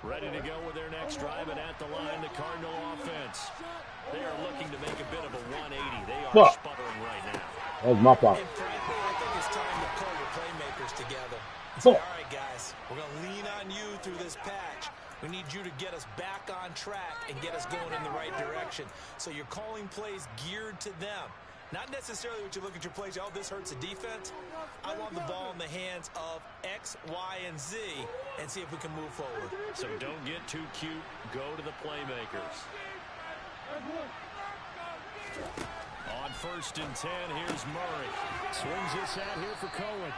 Ready to go with their next drive, and at the line, the Cardinal offense. They are looking to make a bit of a 180. They are sputtering right now. That was my fault. And frankly, I think it's time to pull your playmakers together. And say, Boom. all right, guys, we're going to lean on you through this patch. We need you to get us back on track and get us going in the right direction. So you're calling plays geared to them. Not necessarily what you look at your plays, oh, this hurts the defense. I want the ball in the hands of X, Y, and Z and see if we can move forward. So don't get too cute. Go to the playmakers. On 1st and 10, here's Murray. Swings this out here for Cohen.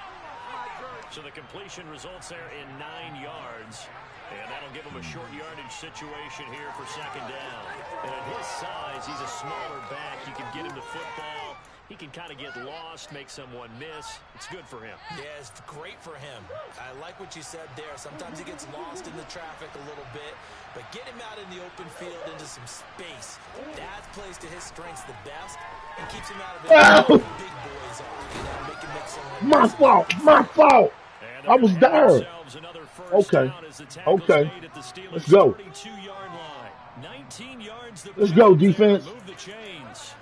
So the completion results there in 9 yards. And that'll give him a short yardage situation here for 2nd down. And at his size, he's a smaller back. You can get him the football. He can kind of get lost, make someone miss. It's good for him. Yeah, it's great for him. I like what you said there. Sometimes he gets lost in the traffic a little bit, but get him out in the open field into some space. That plays to his strengths the best and keeps him out of it. Oh! Big boys are. Make him make someone My fault. My fault. I was there. Okay. Okay. Let's go. 32-yard line. 19 yards. Let's go, defense. Move the chains.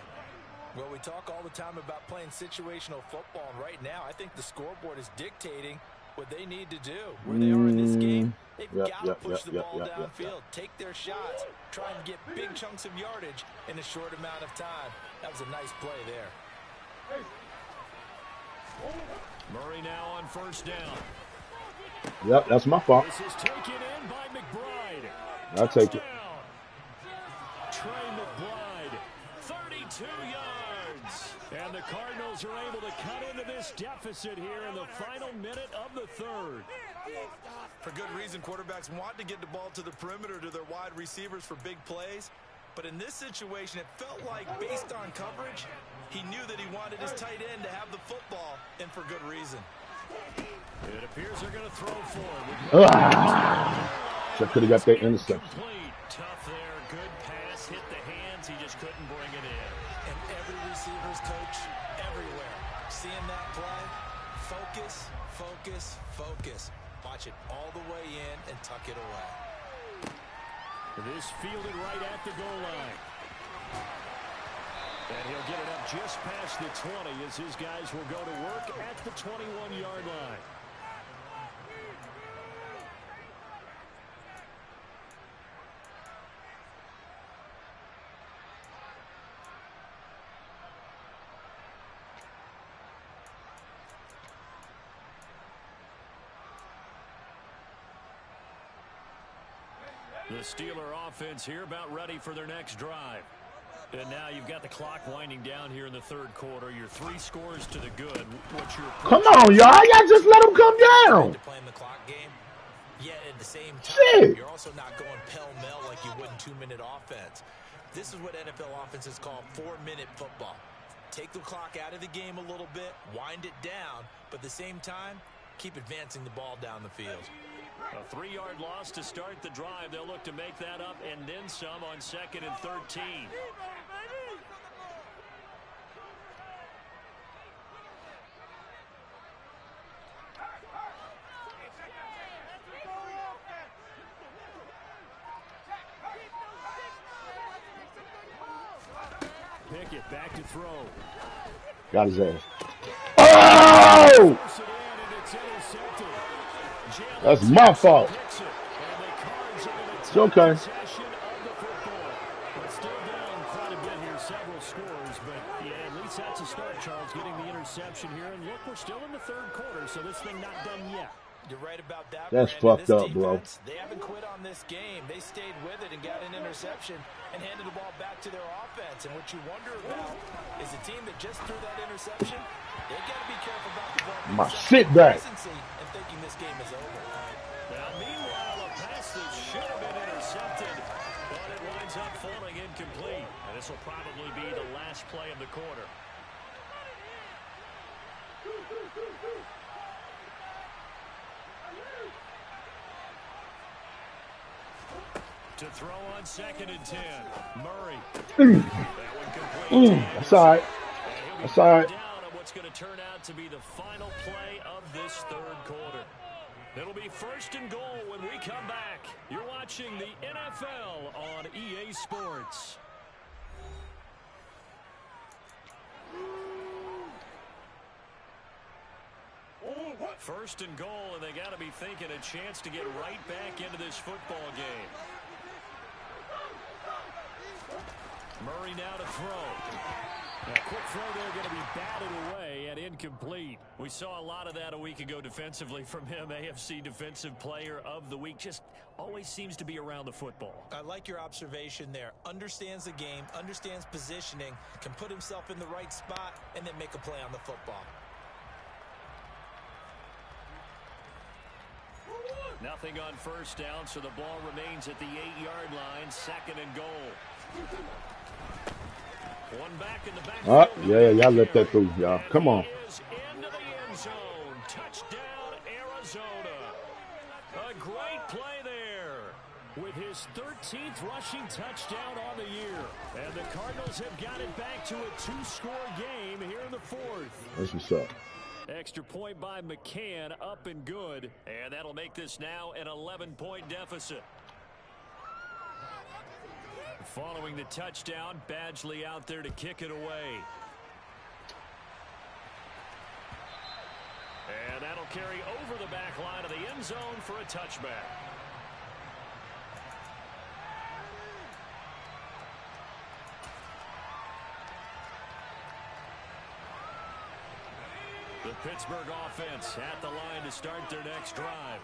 Well, we talk all the time about playing situational football, and right now I think the scoreboard is dictating what they need to do. Where they are in this game, they've got to push the ball downfield, take their shots, try and get big chunks of yardage in a short amount of time. That was a nice play there. Murray now on 1st down. Yep, that's my fault. This is taken in by McBride. I'll take it. Trey McBride, 32 yards. And the Cardinals are able to cut into this deficit here in the final minute of the 3rd. For good reason, quarterbacks want to get the ball to the perimeter to their wide receivers for big plays. But in this situation, it felt like, based on coverage, he knew that he wanted his tight end to have the football, and for good reason. It appears they're going to throw for him. So I could have got that interception. Tough there. Good pass. Hit the hands. He just couldn't bring it in. And every receiver's coach everywhere. Seeing that play, focus, focus, focus. Watch it all the way in and tuck it away. This fielded right at the goal line. And he'll get it up just past the 20 as his guys will go to work at the 21-yard line. The Steeler offense here about ready for their next drive. And now you've got the clock winding down here in the 3rd quarter. You're 3 scores to the good. What's your Come on, y'all. Y'all just let him come down. Playing the clock game. Yet at the same time, Shit. You're also not going pell-mell like you would in 2-minute offense. This is what NFL offenses call 4-minute football. Take the clock out of the game a little bit, wind it down, but at the same time, keep advancing the ball down the field. A 3-yard loss to start the drive. They'll look to make that up and then some on 2nd and 13. Pickett back to throw. Got his ass. Oh! That's my fault. It's okay. Still down quite a bit here, several scores, but yeah, at least that's a start, Charles, getting the interception here. And look, we're still in the 3rd quarter, so this thing not done yet. You're right about that. That's Brandon. fucked up, bro. They haven't quit on this game. They stayed with it and got an interception and handed the ball back to their offense. And what you wonder about is a team that just threw that interception. They got to be careful about the ball. My shit back. And thinking this game is over. Now, meanwhile, a pass that should have been intercepted, but it winds up falling incomplete. And this will probably be the last play of the quarter. To throw on 2nd and 10. Murray. That one complete. That's all right. That's all right. Down on what's going to turn out to be the final play of this 3rd quarter. It'll be 1st and goal when we come back. You're watching the NFL on EA Sports. First and goal, and they got to be thinking a chance to get right back into this football game. Murray now to throw. A quick throw there, going to be batted away and incomplete. We saw a lot of that a week ago defensively from him. AFC Defensive Player of the Week. Just always seems to be around the football. I like your observation there. Understands the game, understands positioning, can put himself in the right spot, and then make a play on the football. Nothing on first down, so the ball remains at the 8-yard line. Second and goal. One back in the backfield. Yeah, y'all let that through, y'all. Come on. Is into the end zone. Touchdown, Arizona. A great play there with his 13th rushing touchdown on the year. And the Cardinals have got it back to a 2-score game here in the fourth. That's what's up. Extra point by McCann, up and good. And that'll make this now an 11-point deficit. Following the touchdown, Badgley out there to kick it away. And that'll carry over the back line of the end zone for a touchback. The Pittsburgh offense at the line to start their next drive.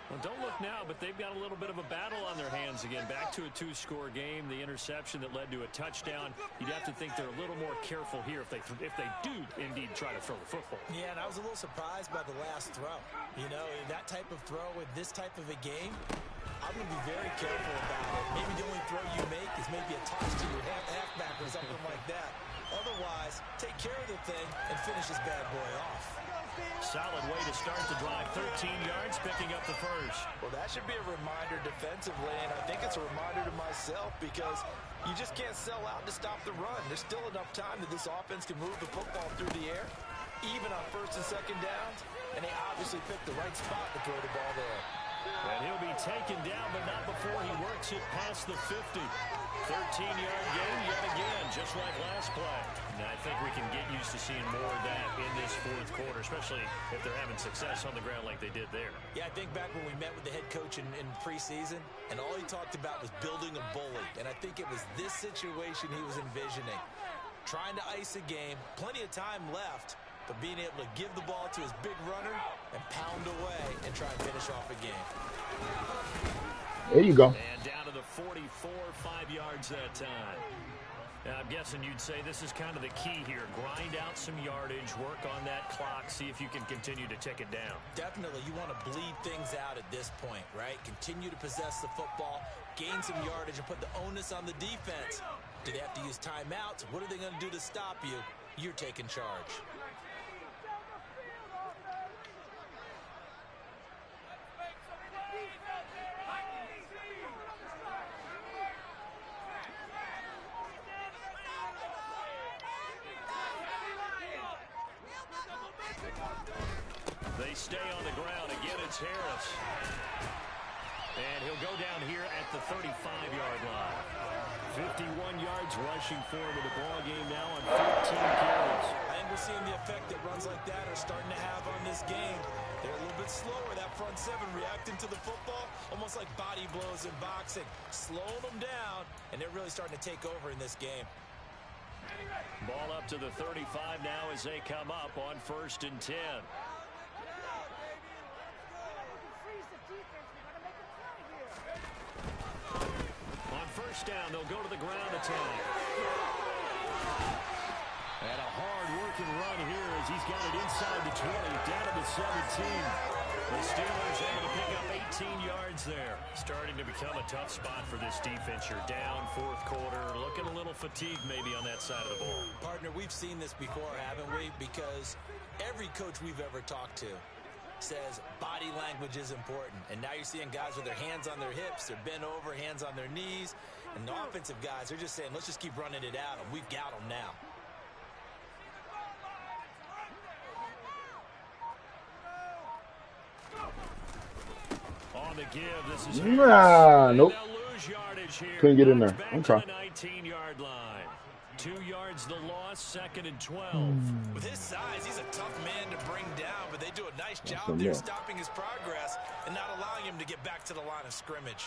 Well, don't look now, but they've got a little bit of a battle on their hands again. Back to a 2-score game. The interception that led to a touchdown. You'd have to think they're a little more careful here if they do indeed try to throw the football. Yeah, and I was a little surprised by the last throw. You know, that type of throw in this type of a game, I'm going to be very careful about it. Maybe the only throw you make is maybe a toss to your halfback or something like that. Otherwise, take care of the thing and finish this bad boy off. Solid way to start the drive. 13 yards, picking up the first. Well, that should be a reminder defensively, and I think it's a reminder to myself because you just can't sell out to stop the run. There's still enough time that this offense can move the football through the air, even on first and second downs, and they obviously picked the right spot to throw the ball there. And he'll be taken down, but not before he works it past the 50. 13-yard gain yet again, just like last play. And I think we can get used to seeing more of that in this fourth quarter, especially if they're having success on the ground like they did there. Yeah, I think back when we met with the head coach in preseason, and all he talked about was building a bully. And I think it was this situation he was envisioning. Trying to ice a game, plenty of time left, but being able to give the ball to his big runner and pound away and try and finish off a game. There you go. And down to the 44, 5 yards that time. Now, I'm guessing you'd say this is kind of the key here. Grind out some yardage, work on that clock, see if you can continue to tick it down. Definitely. You want to bleed things out at this point, right? Continue to possess the football, gain some yardage, and put the onus on the defense. Do they have to use timeouts? What are they going to do to stop you? You're taking charge. They stay on the ground. Again, it's Harris. And he'll go down here at the 35-yard line. 51 yards rushing for him in the ball game now on 14 carries. I think we're seeing the effect that runs like that are starting to have on this game. They're a little bit slower, that front seven reacting to the football, almost like body blows in boxing. Slowing them down, and they're really starting to take over in this game. Ball up to the 35 now as they come up on 1st and 10. On first down, they'll go to the ground attack. And a hard-working run here as he's got it inside the 20, down to the 17. The Steelers able to pick up 18 yards there. Starting to become a tough spot for this defense. You're down, fourth quarter, looking a little fatigued maybe on that side of the ball. Partner, we've seen this before, haven't we? Because every coach we've ever talked to says body language is important. And now you're seeing guys with their hands on their hips, they're bent over, hands on their knees. And the offensive guys, they're just saying, let's just keep running it out, and we've got them now. On the give, this is Nah, nope. They'll lose yardage here. Couldn't get in there. Back Okay. to the 19-yard line. 2 yards the loss, 2nd and 12. With his size, he's a tough man to bring down, but they do a nice job there stopping his progress and not allowing him to get back to the line of scrimmage.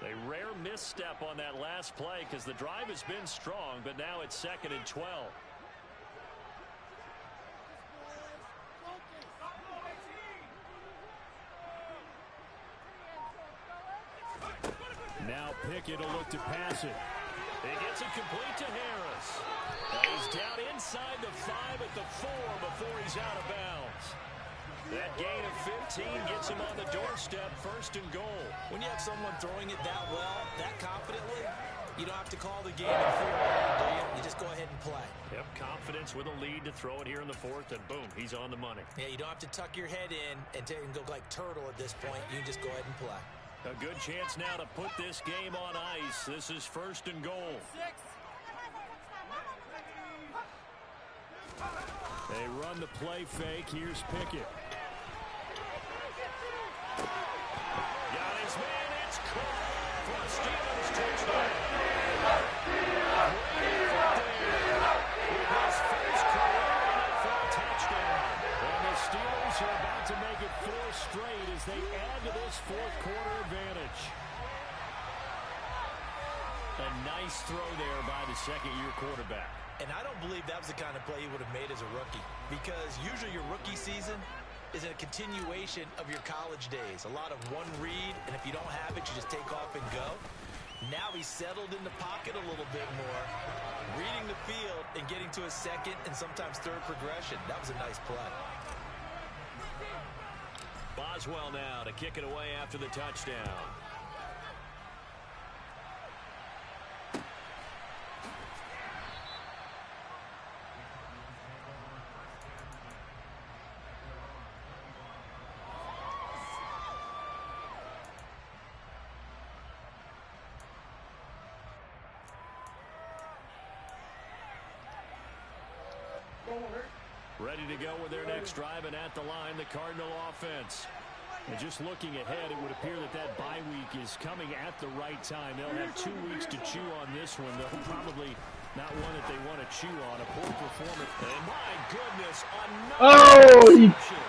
A rare misstep on that last play because the drive has been strong, but now it's 2nd and 12. Now Pickett will look to pass it. He gets it complete to Harris. And he's down inside the 5 at the 4 before he's out of bounds. That gain of 15 gets him on the doorstep, 1st and goal. When you have someone throwing it that well, that confidently, you don't have to call the game in fear, do you? You just go ahead and play. Yep, confidence with a lead to throw it here in the 4th, and boom, he's on the money. Yeah, you don't have to tuck your head in and go like turtle at this point. You can just go ahead and play. A good chance now to put this game on ice. This is 1st and goal. They run the play fake. Here's Pickett. Got his man. It's caught for a Steelers touchdown. With his first career NFL touchdown. And the Steelers are about to make it 4 straight as they add to this 4th quarter advantage. A nice throw there by the second-year quarterback. And I don't believe that was the kind of play he would have made as a rookie, because usually your rookie season is a continuation of your college days. A lot of one read, and if you don't have it, you just take off and go. Now he's settled in the pocket a little bit more, reading the field and getting to a 2nd and sometimes 3rd progression. That was a nice play. Boswell now to kick it away after the touchdown. Ready to go with their next drive, and at the line, the Cardinal offense. And just looking ahead, it would appear that that bye week is coming at the right time. They'll have 2 weeks to chew on this one, though probably not one that they want to chew on. A poor performance. And my goodness, another interception.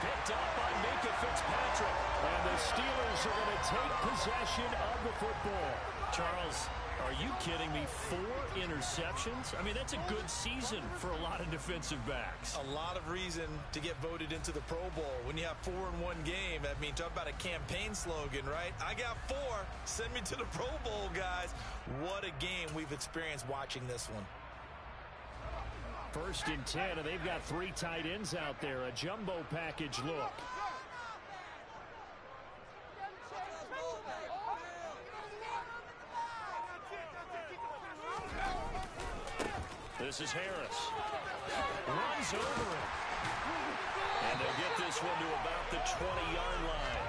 Picked up by Minka Fitzpatrick. And the Steelers are going to take possession of the football. Charles, are you kidding me? 4 interceptions? I mean, that's a good season for a lot of defensive backs. A lot of reason to get voted into the Pro Bowl. When you have 4 in one game, I mean, talk about a campaign slogan, right? I got 4. Send me to the Pro Bowl, guys. What a game we've experienced watching this one. 1st and 10, and they've got 3 tight ends out there. A jumbo package look. This is Harris. Runs over it. And they'll get this one to about the 20-yard line.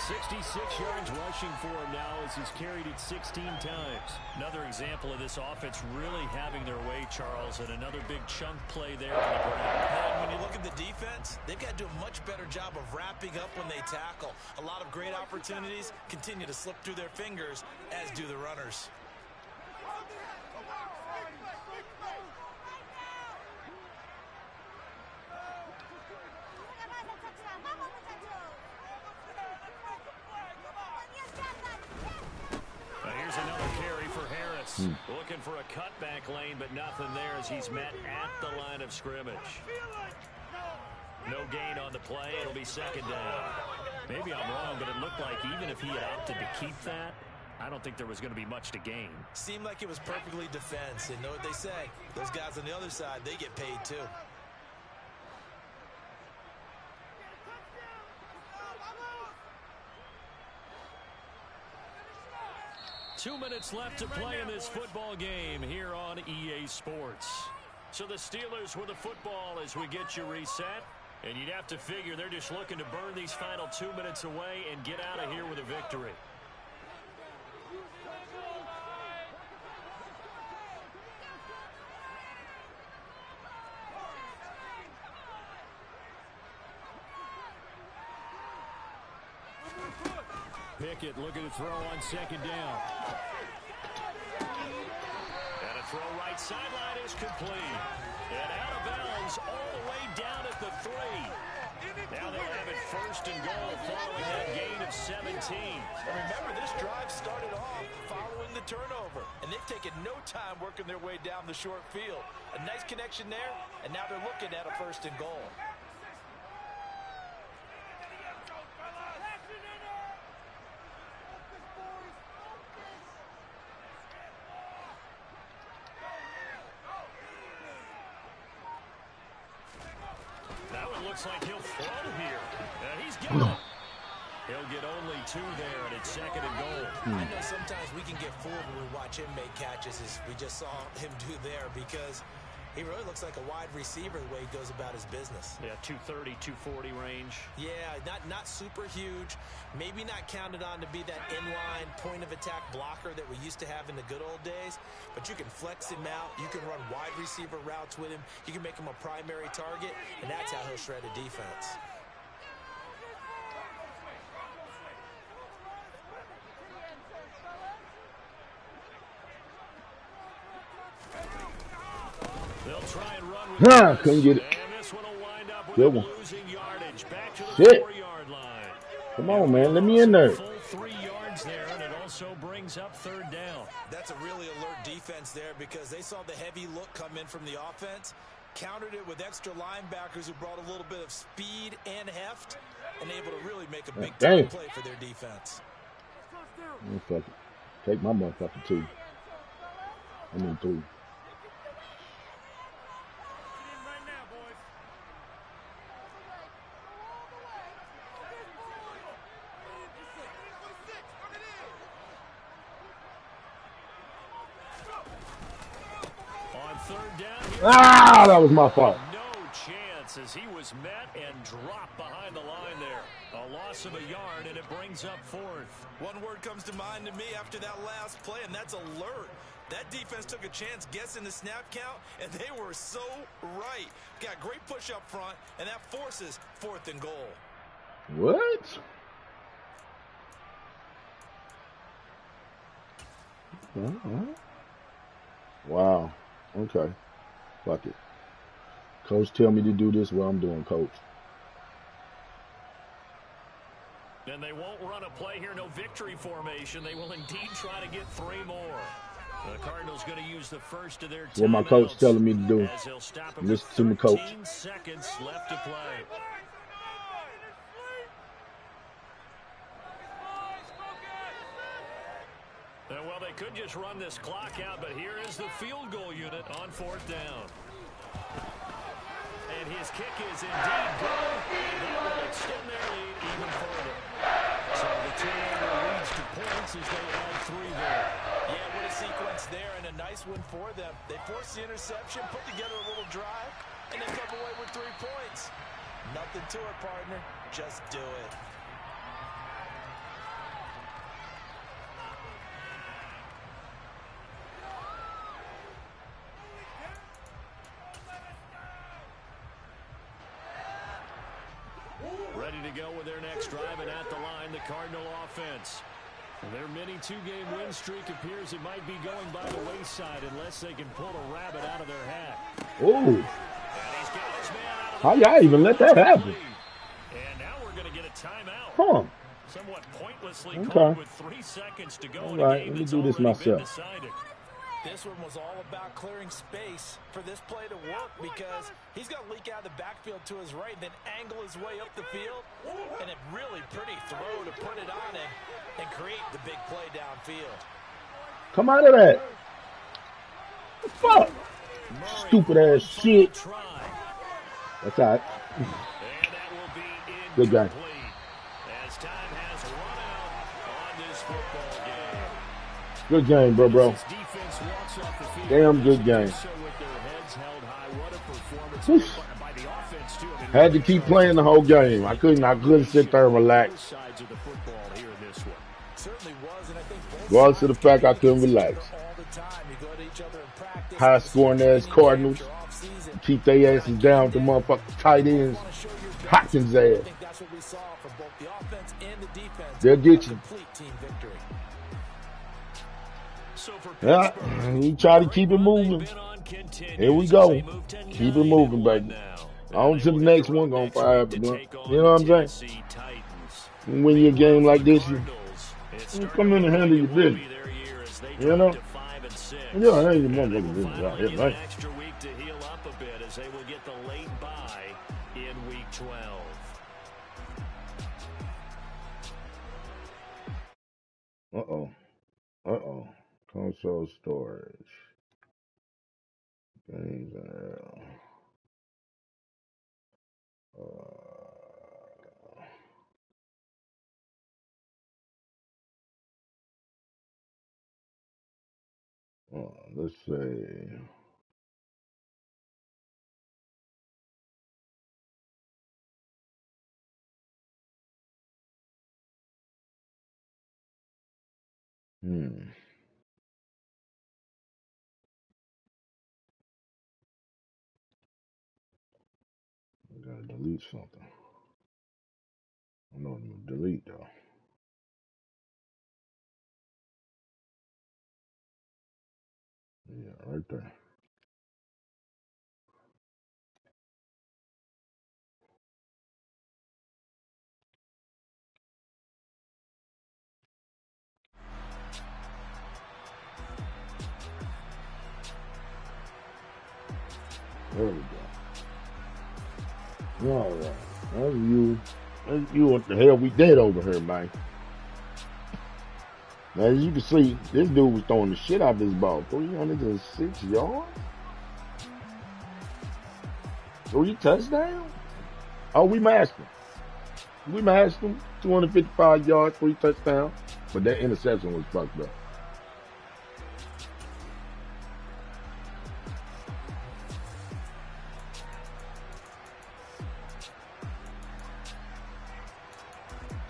66 yards rushing for him now as he's carried it 16 times. Another example of this offense really having their way, Charles, and another big chunk play there on the ground. And when you look at the defense, they've got to do a much better job of wrapping up when they tackle. A lot of great opportunities continue to slip through their fingers, as do the runners. Looking for a cutback lane, but nothing there as he's met at the line of scrimmage. No gain on the play. It'll be 2nd down. Maybe I'm wrong, but it looked like even if he had opted to keep that, I don't think there was going to be much to gain. Seemed like it was perfectly defense. And know what they say? Those guys on the other side, they get paid too. 2 minutes left to play in this football game here on EA Sports. So the Steelers with the football as we get you reset. And you'd have to figure they're just looking to burn these final 2 minutes away and get out of here with a victory. Pickett looking to throw on second down. And a throw right sideline is complete. And out of bounds all the way down at the 3. Now they'll have it first and goal following that gain of 17. And remember, this drive started off following the turnover. And they've taken no time working their way down the short field. A nice connection there, and now they're looking at a first and goal. Looks like he'll throw here. And he's getting it. He'll get only 2 there, and it's second and goal. I know sometimes we can get fooled when we watch him make catches, as we just saw him do there, because he really looks like a wide receiver the way he goes about his business. Yeah, 230, 240 range. Yeah, not super huge. Maybe not counted on to be that inline point-of-attack blocker that we used to have in the good old days. But you can flex him out. You can run wide receiver routes with him. You can make him a primary target, and that's how he'll shred a defense. They'll try and run with Couldn't get it. And this one will wind up with Good one. losing yardage. Back to the Shit. 4-yard line. Come on, man. Let me in there. Full 3 yards there, and it also brings up third down. That's a really alert defense there, because they saw the heavy look come in from the offense, countered it with extra linebackers who brought a little bit of speed and heft, and able to really make a big-time play for their defense. Fuck it. Take my motherfucking 2. I mean 3. That was my fault. No chance, as he was met and dropped behind the line there. A loss of a yard, and it brings up 4th. One word comes to mind to me after that last play, and that's alert. That defense took a chance guessing the snap count, and they were so right. Got great push up front, and that forces 4th and goal. What? Wow. Okay. Fuck it. Coach tell me to do this, what I'm doing, coach. And they won't run a play here, no victory formation. They will indeed try to get 3 more. The Cardinals going to use the first of their timeouts. What my coach telling me to do. Listen to my coach. 13 seconds left to play. Well, they could just run this clock out, but here is the field goal unit on 4th down. And his kick is indeed good, and that will extend their lead even further. So the turnover leads to points as they add 3 there. Yeah, what a sequence there, and a nice one for them. They forced the interception, put together a little drive, and they come away with 3 points. Nothing to it, partner. Just do it. Ready to go with their next drive, and at the line, the Cardinal offense. Their mini 2-game win streak appears it might be going by the wayside unless they can pull a rabbit out of their hat. Ooh. How y'all even let that happen? And now we're going to get a timeout. Huh. Somewhat pointlessly called with 3 seconds to go. All right, let me do this myself. This one was all about clearing space for this play to work, because he's going to leak out of the backfield to his right, then angle his way up the field, and a really pretty throw to put it on him and create the big play downfield. Come out of that. Fuck. Stupid ass shit. That's all right. Good game. As time has run out on this football game. Good game, bro. Damn good game. Had to keep playing the whole game. I couldn't sit there and relax. Regardless of the fact I couldn't relax. High scoring ass Cardinals. Keep their asses down to motherfucking tight ends. Hopkins ass. that's what we saw from both the offense and the defense. They'll get you. Complete team victory. So for Yeah, Pittsburgh, we try to keep it moving. Here we go. Keep it moving, baby. On to the next one. Gonna fire up again. You know what I'm saying? When you a game like this, you come in and handle your business. You know? Yeah, I ain't your motherfucking business out here, right? Extra week to heal up a bit as they will get the late bye in week 12. Uh-oh. Uh-oh. Console storage. Games and let's say I gotta delete something. I know I'm gonna delete though. Yeah, right there. There we go. All right. That's you. That's you. What the hell we did over here, man? Now, as you can see, this dude was throwing the shit out of this ball. 306 yards? 3 touchdowns? Oh, we masked him. We masked him. 255 yards, 3 touchdowns. But that interception was fucked up.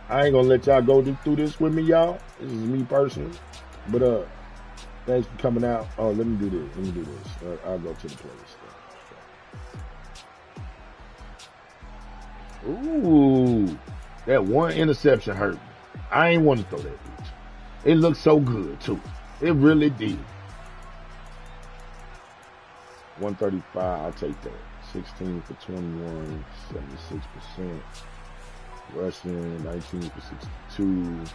I ain't gonna let y'all go through this with me, y'all. This is me personally. But thanks for coming out. Oh, let me do this. Let me do this. I'll go to the playlist. Ooh, that one interception hurt me. I ain't want to throw that bitch. It looked so good too. It really did. 135. I'll take that. 16 for 21, 76%. Rushing, 19 for 62, 9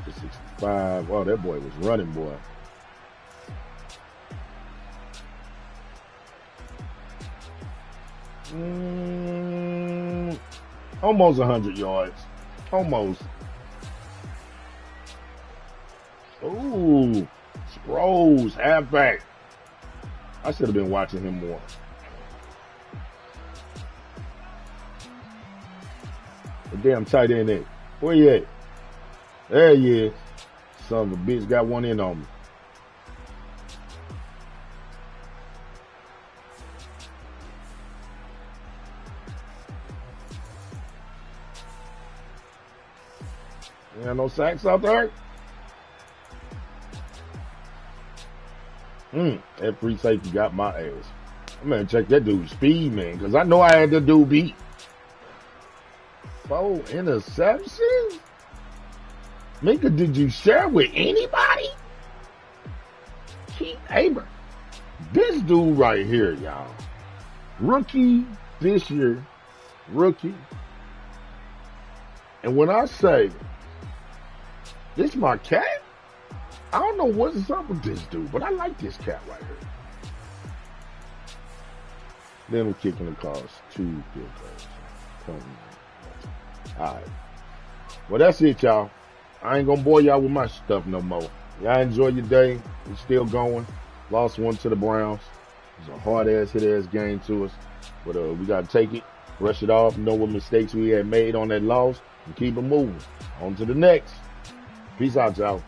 for 65. Oh, that boy was running, boy. Almost 100 yards. Almost. Ooh, Sproles, halfback. I should have been watching him more. The damn tight end there. Where you at? There he is. Son of a bitch got one in on me. You got no sacks out there? That free safety got my ass. I'm gonna check that dude's speed, man, because I know I had that dude beat. 4 interceptions? Minka, did you share with anybody? Keith Abrams. This dude right here, y'all. Rookie this year. Rookie. And when I say, this my cat, I don't know what's up with this dude, but I like this cat right here. Then we're kicking the calls 2 field goals. Alright. Well, that's it, y'all. I ain't gonna bore y'all with my stuff no more. Y'all enjoy your day. We're still going. Lost 1 to the Browns. It was a hard-ass, hit-ass game to us. But we gotta take it, brush it off, know what mistakes we had made on that loss, and keep it moving. On to the next. Peace out, y'all.